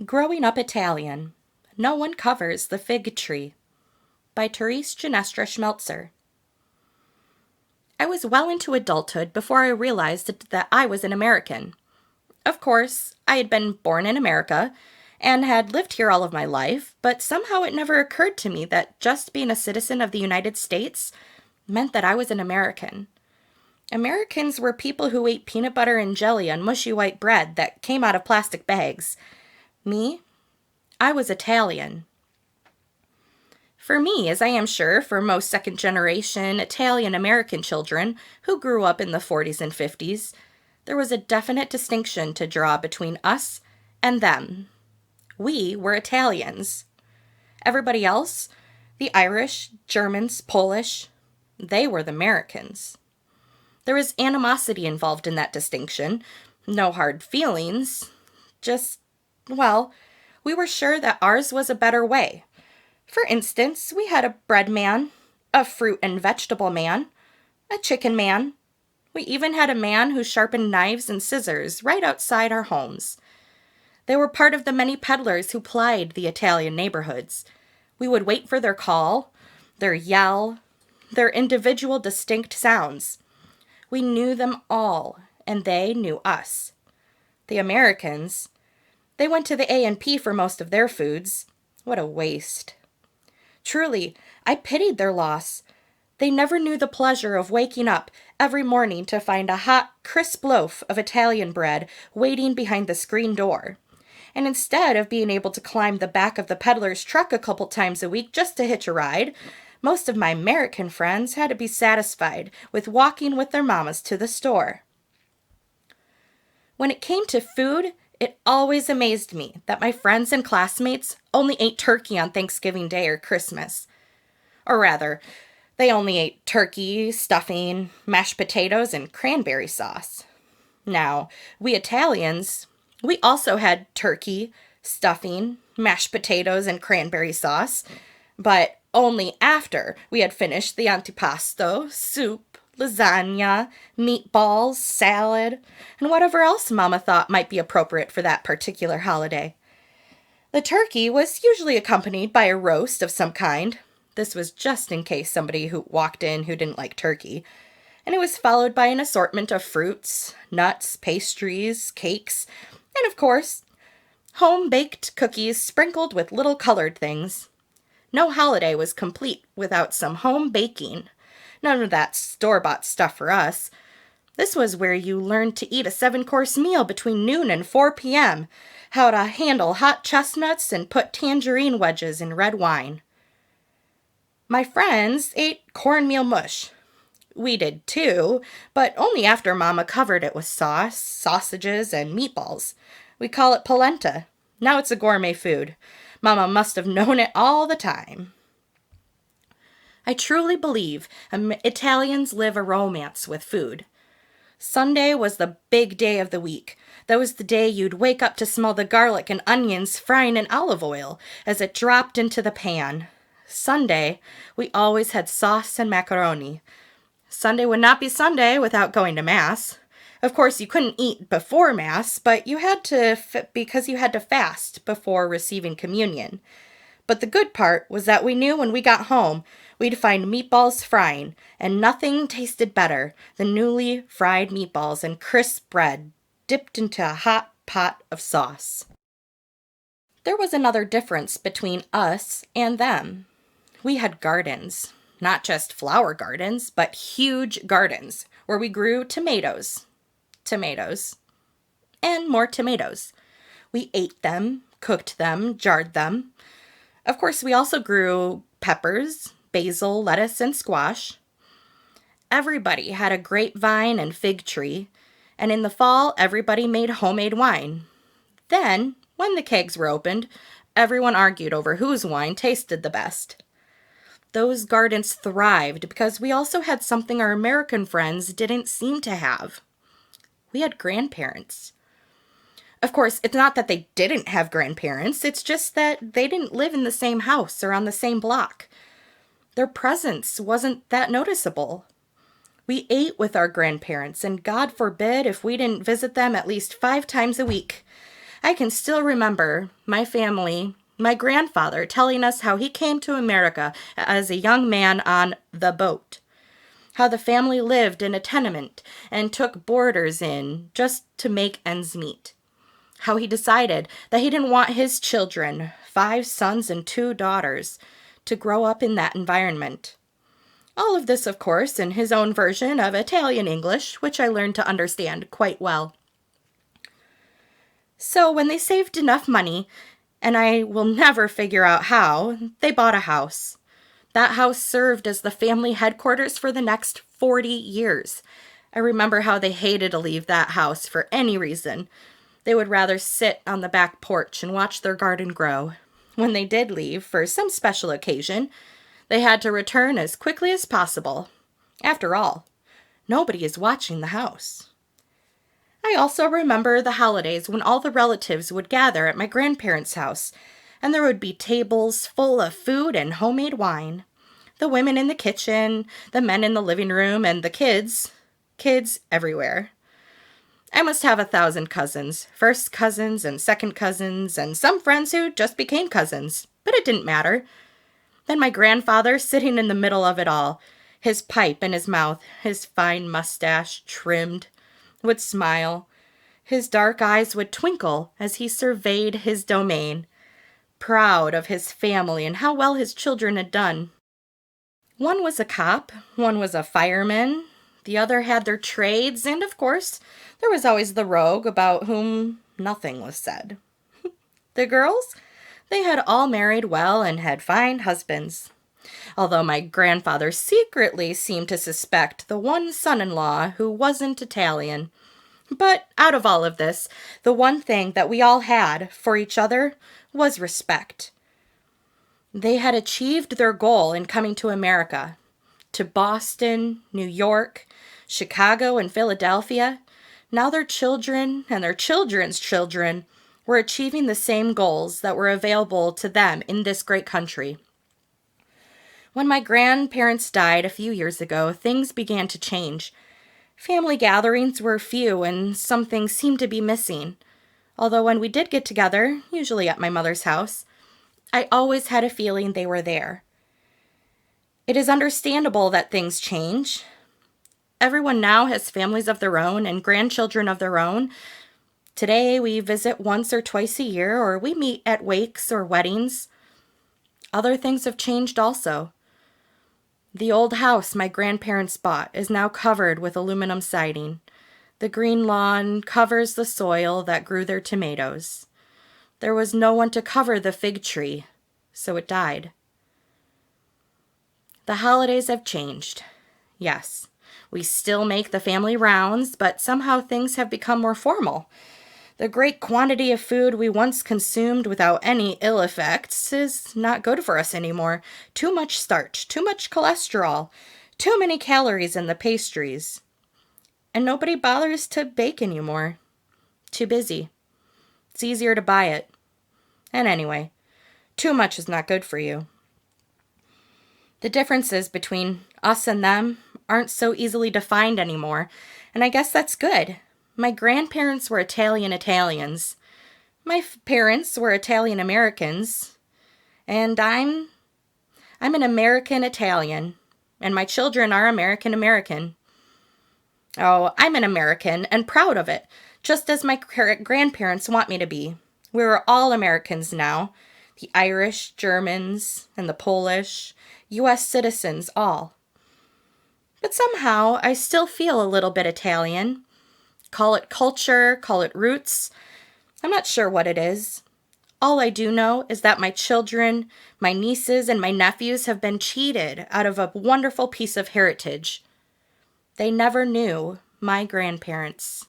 Growing Up Italian. No One Covers the Fig Tree by Therese Ginestra Schmeltzer. I was well into adulthood before I realized that I was an American. Of course, I had been born in America and had lived here all of my life, but somehow it never occurred to me that just being a citizen of the United States meant that I was an American. Americans were people who ate peanut butter and jelly on mushy white bread that came out of plastic bags. Me? I was Italian. For me, as I am sure for most second-generation Italian-American children who grew up in the 40s and 50s, there was a definite distinction to draw between us and them. We were Italians. Everybody else, the Irish, Germans, Polish, they were the Americans. There was animosity involved in that distinction, no hard feelings, just, well, we were sure that ours was a better way. For instance, we had a bread man, a fruit and vegetable man, a chicken man. We even had a man who sharpened knives and scissors right outside our homes. They were part of the many peddlers who plied the Italian neighborhoods. We would wait for their call, their yell, their individual distinct sounds. We knew them all, and they knew us. The Americans, they went to the A&P for most of their foods. What a waste. Truly, I pitied their loss. They never knew the pleasure of waking up every morning to find a hot, crisp loaf of Italian bread waiting behind the screen door. And instead of being able to climb the back of the peddler's truck a couple times a week just to hitch a ride, most of my American friends had to be satisfied with walking with their mamas to the store. When it came to food, it always amazed me that my friends and classmates only ate turkey on Thanksgiving Day or Christmas. Or rather, they only ate turkey, stuffing, mashed potatoes, and cranberry sauce. Now, we Italians, we also had turkey, stuffing, mashed potatoes, and cranberry sauce, but only after we had finished the antipasto, soup, lasagna, meatballs, salad, and whatever else Mama thought might be appropriate for that particular holiday. The turkey was usually accompanied by a roast of some kind. This was just in case somebody who walked in who didn't like turkey. And it was followed by an assortment of fruits, nuts, pastries, cakes, and of course, home-baked cookies sprinkled with little colored things. No holiday was complete without some home baking. None of that store-bought stuff for us. This was where you learned to eat a 7-course meal between noon and 4 p.m., how to handle hot chestnuts and put tangerine wedges in red wine. My friends ate cornmeal mush. We did too, but only after Mama covered it with sauce, sausages, and meatballs. We call it polenta. Now it's a gourmet food. Mama must have known it all the time. I truly believe Italians live a romance with food. Sunday was the big day of the week. That was the day you'd wake up to smell the garlic and onions frying in olive oil as it dropped into the pan. Sunday, we always had sauce and macaroni. Sunday would not be Sunday without going to Mass. Of course, you couldn't eat before Mass, but you had to because you had to fast before receiving communion. But the good part was that we knew when we got home, we'd find meatballs frying, and nothing tasted better than newly fried meatballs and crisp bread dipped into a hot pot of sauce. There was another difference between us and them. We had gardens, not just flower gardens, but huge gardens where we grew tomatoes, and more tomatoes. We ate them, cooked them, jarred them. Of course, we also grew peppers, basil, lettuce, and squash. Everybody had a grapevine and fig tree, and in the fall, everybody made homemade wine. Then, when the kegs were opened, everyone argued over whose wine tasted the best. Those gardens thrived because we also had something our American friends didn't seem to have. We had grandparents. Of course, it's not that they didn't have grandparents, it's just that they didn't live in the same house or on the same block. Their presence wasn't that noticeable. We ate with our grandparents, and God forbid if we didn't visit them at least 5 times a week. I can still remember my grandfather telling us how he came to America as a young man on the boat, how the family lived in a tenement and took boarders in just to make ends meet, how he decided that he didn't want his children, 5 sons and 2 daughters, to grow up in that environment. All of this, of course, in his own version of Italian English, which I learned to understand quite well. So when they saved enough money, and I will never figure out how, they bought a house. That house served as the family headquarters for the next 40 years. I remember how they hated to leave that house for any reason. They would rather sit on the back porch and watch their garden grow. When they did leave for some special occasion, they had to return as quickly as possible. After all, nobody is watching the house. I also remember the holidays when all the relatives would gather at my grandparents' house, and there would be tables full of food and homemade wine. The women in the kitchen, the men in the living room, and the kids everywhere. I must have 1,000 cousins, first cousins and second cousins, and some friends who just became cousins, but it didn't matter. Then my grandfather sitting in the middle of it all, his pipe in his mouth, his fine mustache trimmed, would smile. His dark eyes would twinkle as he surveyed his domain, proud of his family and how well his children had done. One was a cop, one was a fireman, the other had their trades, and of course, there was always the rogue about whom nothing was said. The girls, they had all married well and had fine husbands, although my grandfather secretly seemed to suspect the one son-in-law who wasn't Italian. But out of all of this, the one thing that we all had for each other was respect. They had achieved their goal in coming to America, to Boston, New York, Chicago, and Philadelphia. Now their children and their children's children were achieving the same goals that were available to them in this great country. When my grandparents died a few years ago, things began to change. Family gatherings were few and some things seemed to be missing. Although when we did get together, usually at my mother's house, I always had a feeling they were there. It is understandable that things change. Everyone now has families of their own and grandchildren of their own. Today we visit once or twice a year, or we meet at wakes or weddings. Other things have changed also. The old house my grandparents bought is now covered with aluminum siding. The green lawn covers the soil that grew their tomatoes. There was no one to cover the fig tree, so it died. The holidays have changed. Yes, we still make the family rounds, but somehow things have become more formal. The great quantity of food we once consumed without any ill effects is not good for us anymore. Too much starch, too much cholesterol, too many calories in the pastries. And nobody bothers to bake anymore. Too busy. It's easier to buy it. And anyway, too much is not good for you. The differences between us and them aren't so easily defined anymore, and I guess that's good. My grandparents were Italians. My parents were Italian Americans. And I'm an American Italian. And my children are American American. Oh, I'm an American and proud of it, just as my grandparents want me to be. We're all Americans now. The Irish, Germans, and the Polish, U.S. citizens, all. But somehow I still feel a little bit Italian. Call it culture, call it roots. I'm not sure what it is. All I do know is that my children, my nieces, and my nephews have been cheated out of a wonderful piece of heritage. They never knew my grandparents.